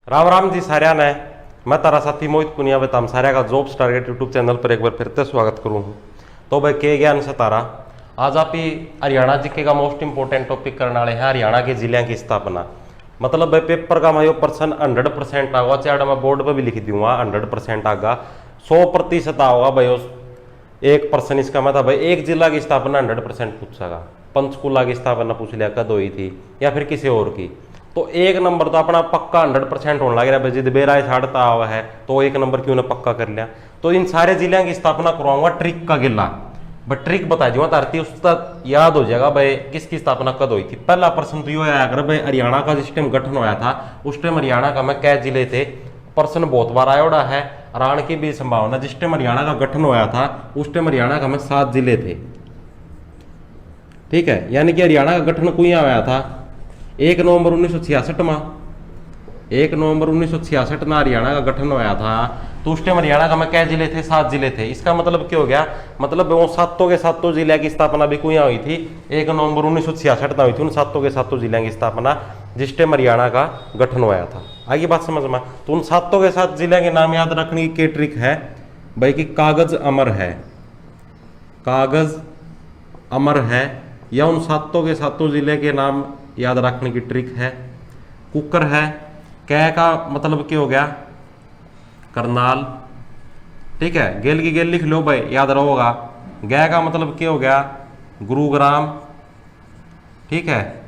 राम राम जी सारिया ने। मैं तारा साथी मोहित पुनिया बताम सारिया का जॉब्स टारगेट यूट्यूब चैनल पर एक बार फिर से स्वागत करूँ हूँ। तो भाई के ज्ञान से तारा आज आप ही हरियाणा जीके का मोस्ट इंपोर्टेंट टॉपिक करने वाले हैं हरियाणा के जिलों की स्थापना। मतलब भाई पेपर का मैं प्रश्न 100% आगा, चाहे मैं बोर्ड पर भी लिख दूंगा 100% आगा, 100% होगा भाई उस एक पर्सन। इसका मतलब भाई एक जिला की स्थापना 100% पूछेगा। पंचकुला की स्थापना पूछ लिया कद हुई थी या फिर किसी और की, तो एक नंबर तो अपना पक्का 100% होने लग रहा है भाई। जिद बेरा छाड़ता हुआ है तो एक नंबर क्यों ने पक्का कर लिया। तो इन सारे जिलों की स्थापना करवाऊंगा ट्रिक का गिला, बट ट्रिक बता दूंगा तारती उसका याद हो जाएगा भाई किसकी स्थापना कद हुई थी। पहला प्रश्न तो ये आया अगर भाई हरियाणा का जिस टाइम गठन होया था उस टाइम हरियाणा का मैं कै जिले थे। प्रश्न बहुत बार आयोड़ा है, राण की भी संभावना। जिस टाइम हरियाणा का गठन होया था उस टाइम हरियाणा का में 7 जिले थे, ठीक है। यानी कि हरियाणा का गठन कुछ आया था 1 नवंबर 1966 में। 1 नवंबर 1966 में हरियाणा का गठन होया था, तो उस टाइम हरियाणा का में कै जिले थे? 7 जिले थे। इसका मतलब क्या हो गया, मतलब वो सातों के सातों जिले की स्थापना भी कुछ हुई थी 1 नवंबर 1966 में हुई थी। उन सातों के सातों जिलों की स्थापना जिस टाइम हरियाणा का गठन होया था। आगे बात समझ में। तो उन सातों के सात जिले के नाम याद रखने की ट्रिक है भाई कि कागज अमर है, कागज अमर है, या उन सातों के सातों जिले के नाम याद रखने की ट्रिक है। कुकर है, कै का मतलब क्या हो गया? करनाल, ठीक है। गेल की गेल लिख लो भाई, याद रहोगा। गै का मतलब क्या हो गया? गुरुग्राम, ठीक है।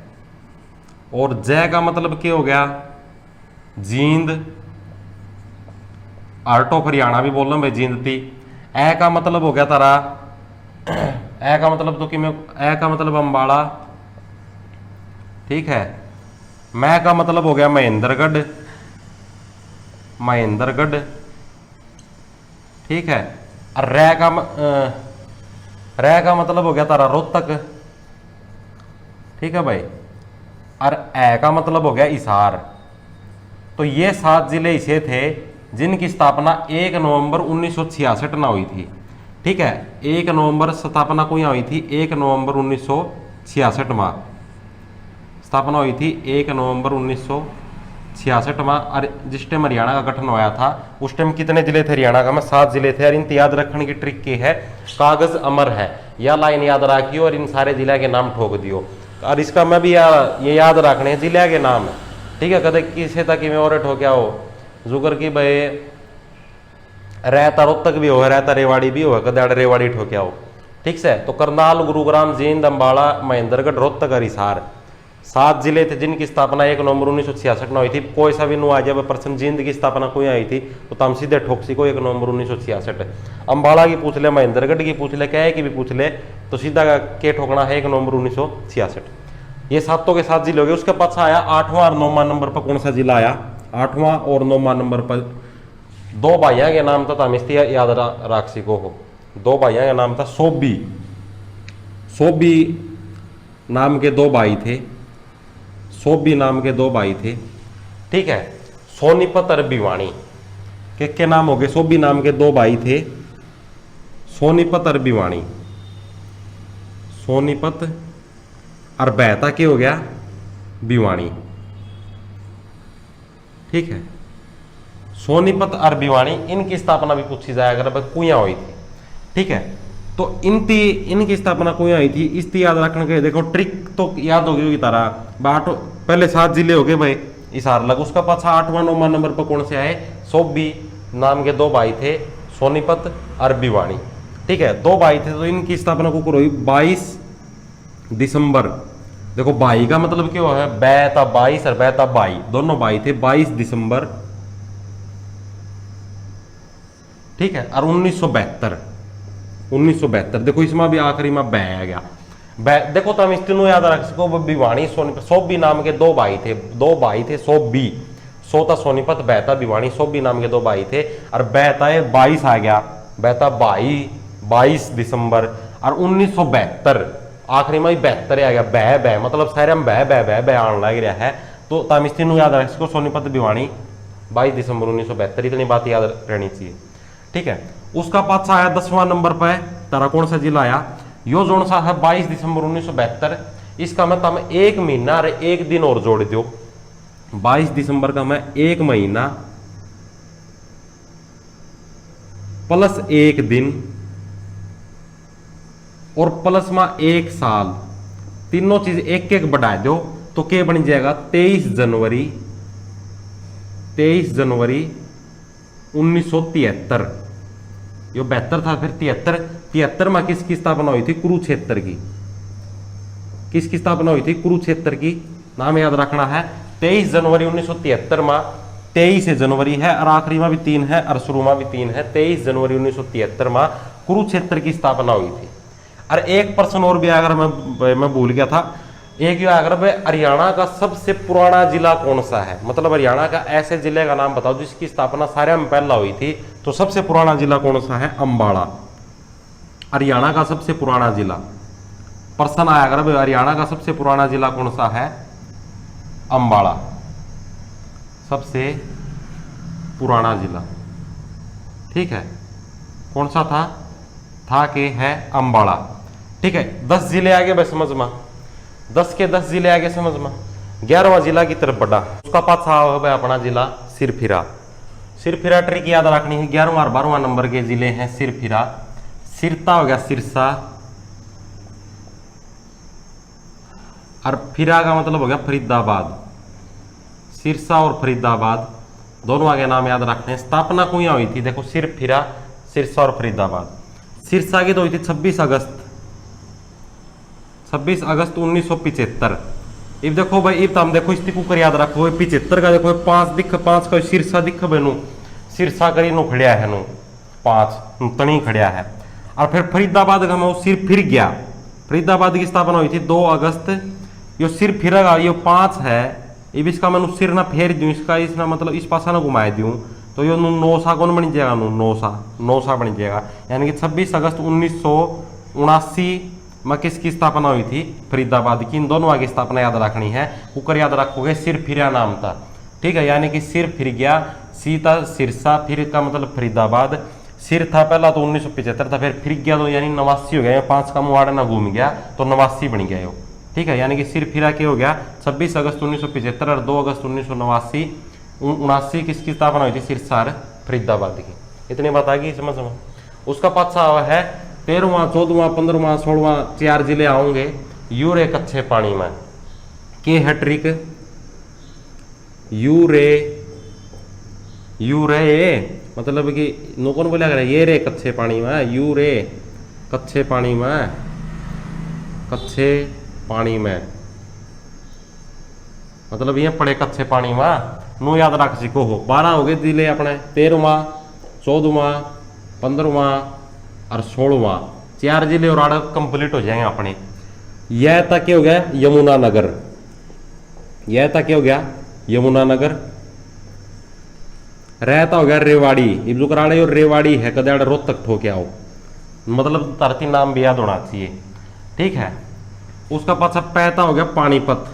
और जय का मतलब क्या हो गया? जींद। आर्ट ऑफ हरियाणा भी बोल रहा भाई, जींद थी। ए का मतलब हो गया तारा, ए का मतलब तो कि मैं, ए का मतलब अंबाला, ठीक है। मैं का मतलब हो गया महेंद्रगढ़, महेंद्रगढ़, ठीक है। और रै का मतलब हो गया तारा रोहतक, ठीक है भाई। और ए का मतलब हो गया हिसार। तो ये 7 जिले ऐसे थे जिनकी स्थापना 1 नवंबर 1966 में हुई थी, ठीक है। 1 नवंबर स्थापना को यहाँ हुई थी 1 नवंबर 1966 में स्थापना हुई थी 1 नवंबर 1966 में। और जिस टाइम हरियाणा का गठन होया था उस टाइम कितने जिले थे हरियाणा का में? 7 जिले थे। और इन याद रखने की ट्रिक की है कागज अमर है, यह लाइन याद रखियो और इन सारे जिले के नाम ठोक दियो। और इसका मैं भी ये याद रखने हैं जिले के नाम, ठीक है। कदे किसे तक में और ठोक्या हो जुगर की भाई रहता रोहतक भी हो, रहता रेवाड़ी भी हो, कदे रेवाड़ी ठोक्या हो, ठीक से। तो करनाल, गुरुग्राम, जींद, अंबाला, महेंद्रगढ़, रोहतक और हिसार 7 जिले थे जिनकी स्थापना 1 नवंबर 1966 में हुई थी। कोई सा भी नु आ जाए प्रश्न जींद की स्थापना कोई आई थी तो तम सीधे ठोकसी को 1 नवंबर 1966। अंबाला की पूछ ले, महेंद्रगढ़ की पूछ ले, क्या की भी पूछ ले, तो सीधा के ठोकना है 1 नवंबर 1966। ये सातों के 7 जिले हो गए। उसके पास आया 8वां और 9वां नंबर पर कौन सा जिला आया? 8वां और 9वां नंबर पर 2 भाइयों के नाम था, तम याद रख सको हो। 2 भाइयों का नाम था सोबी, सोबी नाम के 2 भाई थे, सोबी नाम के 2 भाई थे, ठीक है। सोनीपत और भिवानी के नाम हो गए। सोबी नाम के 2 भाई थे, सोनीपत और भिवानी। सोनीपत और बहता क्या हो गया? भिवानी, ठीक है। सोनीपत और भिवानी इनकी स्थापना भी पूछी जाए अगर भाई कुया हुई थी, ठीक है। तो इनकी स्थापना कुया हुई थी, इसकी याद रखने के देखो ट्रिक तो याद होगी होगी तारा। बाट पहले 7 जिले हो गए भाई हिसार लग। उसका पाछा 8वां 9वां नंबर पर कौन से आए? सोबी नाम के 2 भाई थे, सोनीपत और भिवानी, ठीक है। 2 भाई थे तो इनकी स्थापना को हुई 22 दिसंबर। देखो भाई का मतलब क्या है? बैता 22 और बैता 22, दोनों भाई थे। 22 दिसंबर, ठीक है। और 1972 देखो इसमें भी आखिरी में बै आ गया। देखो तुम इस तीनों याद रख सको भिवानी सोनीपत। सोबी नाम के 2 भाई थे, 2 भाई थे सोबी, सोता सोनीपत, बैता भिवानी। सोबी नाम के 2 भाई थे और बैता 22 आ गया, बैता 22 दिसंबर। और 1972 आखिरी में 72 आ गया। बह बह मतलब सारे हम बह बह बह बह आने लग रहा है। तो तुम इस तीनों याद रख सको सोनीपत भिवानी 22 दिसंबर 1972, इतनी बात याद रहनी चाहिए, ठीक है। उसका पाछा आया 10वां नंबर पर तारा कौन सा जिला आया? यो जोन सा है 22 दिसंबर 1972। इसका मतलब 1 महीना और 1 दिन और जोड़ दो, 22 दिसंबर का मैं 1 महीना प्लस 1 दिन और प्लस में 1 साल, तीनों चीज एक एक बढ़ा दो तो क्या बन जाएगा 23 जनवरी 1973। यो 72 था, फिर 73 में किसकी स्थापना हुई थी? कुरुक्षेत्र की। किसकी स्थापना हुई थी? कुरुक्षेत्र की। नाम याद रखना है 23 जनवरी 1973 में। 23 जनवरी है और आखिरी में भी 3 है और शुरू में भी 3 है। 23 जनवरी 1973 में कुरुक्षेत्र की स्थापना हुई थी। और एक प्रश्न और भी अगर मैं भूल गया था, एक जो अगर हरियाणा का सबसे पुराना जिला कौन सा है? मतलब हरियाणा का ऐसे जिले का नाम बताओ जिसकी स्थापना सारे में पहला हुई थी, तो सबसे पुराना जिला कौन सा है? अंबाला। हरियाणा का सबसे पुराना जिला प्रश्न आया अगर हरियाणा का सबसे पुराना जिला कौन सा है? अंबाला सबसे पुराना जिला। ठीक है, कौन सा था कि है अंबाला। ठीक है, 10 जिले आगे भाई समझ में, 10 के 10 जिले आगे समझ में। 11वां जिला की तरफ बढ़ा, उसका पास है भाई अपना जिला सिरफिरा। सिरफिरा ट्रिक याद रखनी है। 11वां और 12वां नंबर के जिले हैं सिरफिरा। सिरता हो गया सिरसा, और फिरा का मतलब हो गया फरीदाबाद। सिरसा और फरीदाबाद दोनों आगे नाम याद रखने हैं। स्थापना को यहाँ हुई थी, देखो सिरफिरा, सिरसा और फरीदाबाद। सिरसा की तो हुई थी 26 अगस्त 1975। इब देखो भाई, इब हम देखो इसकी कुकर याद रखो 75 का, देखो 5 का सिरसा दिख बेनू, सिरसा करी नो खड़िया है नो 5 तनी खड़िया है। और फिर फरीदाबाद का मैं सिर फिर गया। फरीदाबाद की स्थापना हुई थी 2 अगस्त। यो सिर फिरेगा, ये 5 है, इब इसका मैं सिर ना फेर दूं, इसका इसना मतलब इस पासा ना घुमाए दूं, तो यो नौसा कौन बन जाएगा? नौसा बन जाएगा। यानी कि 26 अगस्त 1979 में किसकी स्थापना हुई थी? फरीदाबाद की। इन दोनों की स्थापना याद रखनी है। कुकर याद रखोगे, सिर फिरा नाम था। ठीक है, यानी कि सिर फिर गया, सीता सिरसा, फिर का मतलब फरीदाबाद। सिर था पहला तो 1975 था, फिर गया तो यानी 89 हो गया। 5 का मुहाड़ा ना घूम गया तो 89 बन गया। ठीक है, यानी कि सिर फिरा के हो गया 26 अगस्त 1975 और 2 अगस्त 1979 किसकी स्थापना हुई थी? सिरसा और फरीदाबाद की। इतनी बात आ गई समझ में। उसका पाछा है 13वां 14वां 15वां 16वां 4 जिले आओगे यूरे कच्चे पानी में। के है ट्रिक? यूरे मतलब कि नो कौन बोला करे ये रे कच्चे पानी में, यूरे कच्चे पानी में, कच्चे पानी में मतलब ये पड़े कच्चे पानी में। नो याद रख सीखो हो। 12 हो गए जिले अपने, 13वां 14वां 15वां और 16वां 4 जिले और आड़ कंप्लीट हो जाएंगे अपने। यह तक क्या हो गया? यमुनानगर। यह तक क्या हो गया? यमुनानगर। रहता हो गया रेवाड़ी। इब्जुकराड़े और रेवाड़ी है कदाड़ रोहतक ठोके आओ, मतलब धरती नाम भी याद होना चाहिए। ठीक है, उसका पाछा पैता हो गया पानीपत।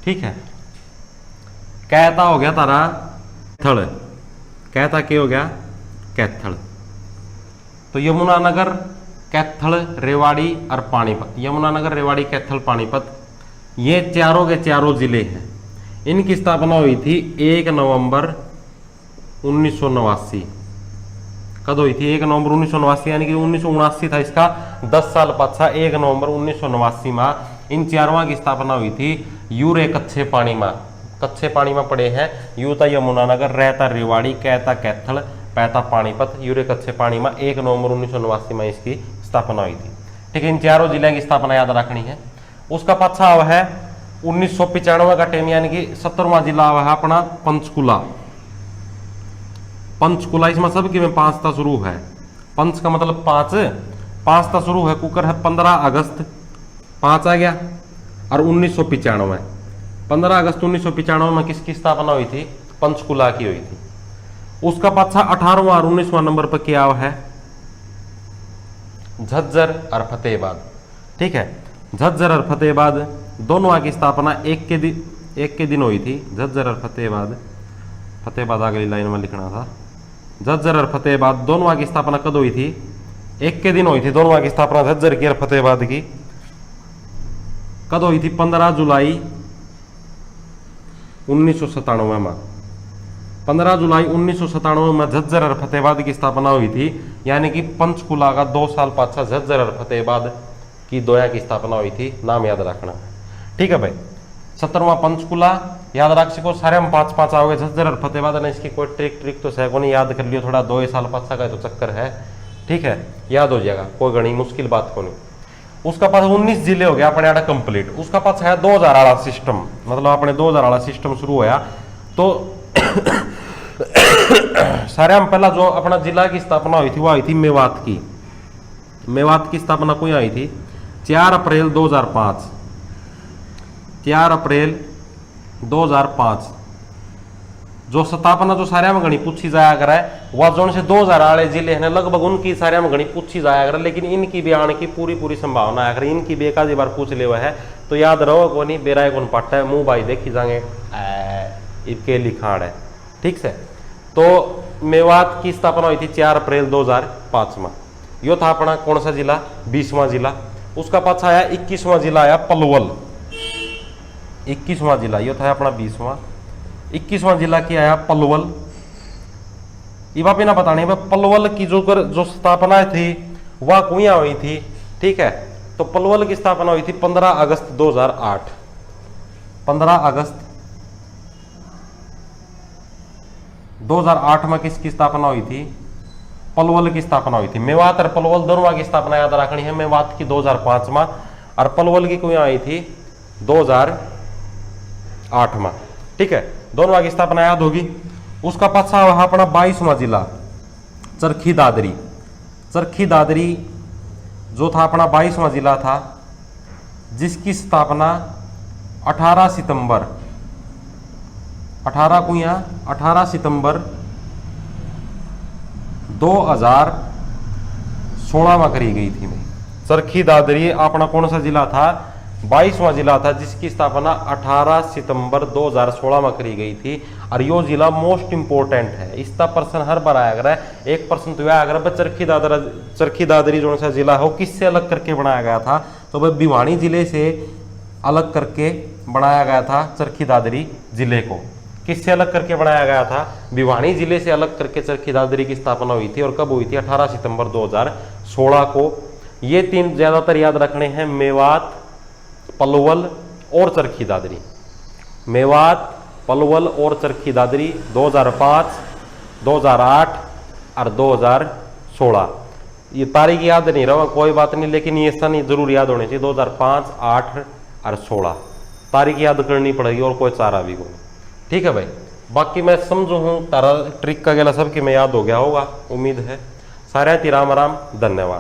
ठीक है, कहता हो गया तारा कैथल। कहता क्या हो गया? कैथल। तो यमुनानगर, कैथल, रेवाड़ी और पानीपत। यमुनानगर, रेवाड़ी, कैथल, पानीपत ये चारों के चारों जिले हैं। इनकी स्थापना हुई थी 1 नवंबर 1989। कब हुई थी? 1 नवंबर 1989, यानी कि 1979 था इसका 10 साल पाछा 1 नवंबर 1989 में इन चारों की स्थापना हुई थी। यूरे कच्चे पानी में, कच्चे पानी में पड़े हैं। यूता यमुनानगर, रहता रेवाड़ी, कहता कैथल, पैता पानीपत। यूरे कच्चे पानी में 1 नवंबर 1989 में इसकी स्थापना हुई थी। ठीक है, इन चारों जिले की स्थापना याद रखनी है। उसका पाछा हुआ है 1995 का टाइम, यानी कि 17वां जिला हुआ है अपना पंचकुला। पंचकुला इसमें सबके में 5 ता शुरू है। पंच का मतलब 5 ता शुरू है। कुकर है 15 अगस्त 5 आ गया और 1995 15 अगस्त 1995 में किसकी स्थापना हुई थी? पंचकुला की हुई थी। उसका पाछा 18वां और 19वां नंबर पर क्या है? झज्जर और फतेहाबाद। ठीक है, झज्जर और फतेहाबाद दोनों की स्थापना एक के दिन हुई थी। झज्जर और फतेहाबाद अगली लाइन में लिखना था। झज्जर और फतेहाबाद दोनों की स्थापना कब हुई थी? एक के दिन हुई थी दोनों की स्थापना, झज्जर की और फतेहाबाद की। कद हुई थी 15 जुलाई 1997 में। 15 जुलाई 1997 में झज्जर और फतेहाबाद की स्थापना हुई थी, यानी कि पंचकुला का 2 साल पाछा झज्जर और फतेहाबाद की दोया की स्थापना हुई थी। नाम याद रखना, ठीक है भाई। 17वां पंचकुला याद रख सको, सारे हम 5-5 आओगे। झज्जर और फतेहाबाद ने इसकी कोई ट्रिक तो सह को नहीं, याद कर लियो, थोड़ा 2 साल पाछा का तो चक्कर है, ठीक है, याद हो जाएगा, कोई घनी मुश्किल बात को नहीं। उसका पास 19 जिले हो गया अपने आड़ा कंप्लीट। उसका पास है 2000 वाला सिस्टम, मतलब अपने 2000 वाला सिस्टम शुरू होया। तो सारे हम पहला जो अपना जिला की स्थापना हुई थी वो आई थी मेवात की। मेवात की स्थापना कोई आई थी 4 अप्रैल 2005। 4 अप्रैल 2005 जो स्थापना जो सारे में घनी पूछी जाया करे, वह जो से 2000 वाले जिले हैं लगभग उनकी सारे में घनी पूछी जाया करे, लेकिन इनकी भी आने की पूरी संभावना है। अगर इनकी भी एक आधी बार पूछ ले हुआ है तो याद रहो को नहीं, बेरा कौन पाटा है, मुंह भाई देखी जाएंगे इनके लिखाण है, ठीक से। तो मेवात की स्थापना हुई थी 4 अप्रैल 2005 में। यो था अपना कौन सा जिला, 20वां जिला। उसका पाछा आया 21वां जिला आया पलवल। 21वां जिला यो था अपना 20वां। 21वां जिला की आया पलवल। ये बात ना बताने में, पलवल की जो स्थापना थी वह कुया हुई थी, ठीक है। तो पलवल की स्थापना हुई थी 15 अगस्त 2008। 15 अगस्त 2008 में किसकी स्थापना हुई थी, पलवल की स्थापना हुई थी। मेवात और पलवल दोनों की स्थापना याद रखनी है। मेवात की 2005 में और पलवल की कुया आई थी 2008 में, ठीक है। दोनों की स्थापना याद होगी। उसका पाछा वहां अपना 22वां जिला चरखी दादरी। चरखी दादरी जो था अपना 22वां जिला था, जिसकी स्थापना 18 सितंबर 2016 में करी गई थी। चरखी दादरी अपना कौन सा जिला था, 22वां जिला था, जिसकी स्थापना 18 सितंबर 2016 में करी गई थी। और यो जिला मोस्ट इंपोर्टेंट है, इसका प्रश्न हर बार आया कर है। एक प्रश्न तो आया कर चरखी दादरी जो सा जिला है वो किससे अलग करके बनाया गया था, तो भाई भिवानी जिले से अलग करके बनाया गया था। चरखी दादरी जिले को किससे अलग करके बनाया गया था, भिवानी जिले से अलग करके चरखी दादरी की स्थापना हुई थी। और कब हुई थी, 18 सितंबर 2016 को। ये 3 ज्यादातर याद रखने हैं, मेवात, पलवल और चरखी दादरी। मेवात, पलवल और चरखी दादरी 2005, 2008 और 2016। ये तारीख याद नहीं रहा कोई बात नहीं, लेकिन ये सन जरूर याद होने चाहिए। 2005, 8 और 16 तारीख याद करनी पड़ेगी, और कोई चारा भी कोई, ठीक है भाई। बाकी मैं समझू हूँ तारा ट्रिक का गला सबके में याद हो गया होगा, उम्मीद है। सारे राम राम, धन्यवाद।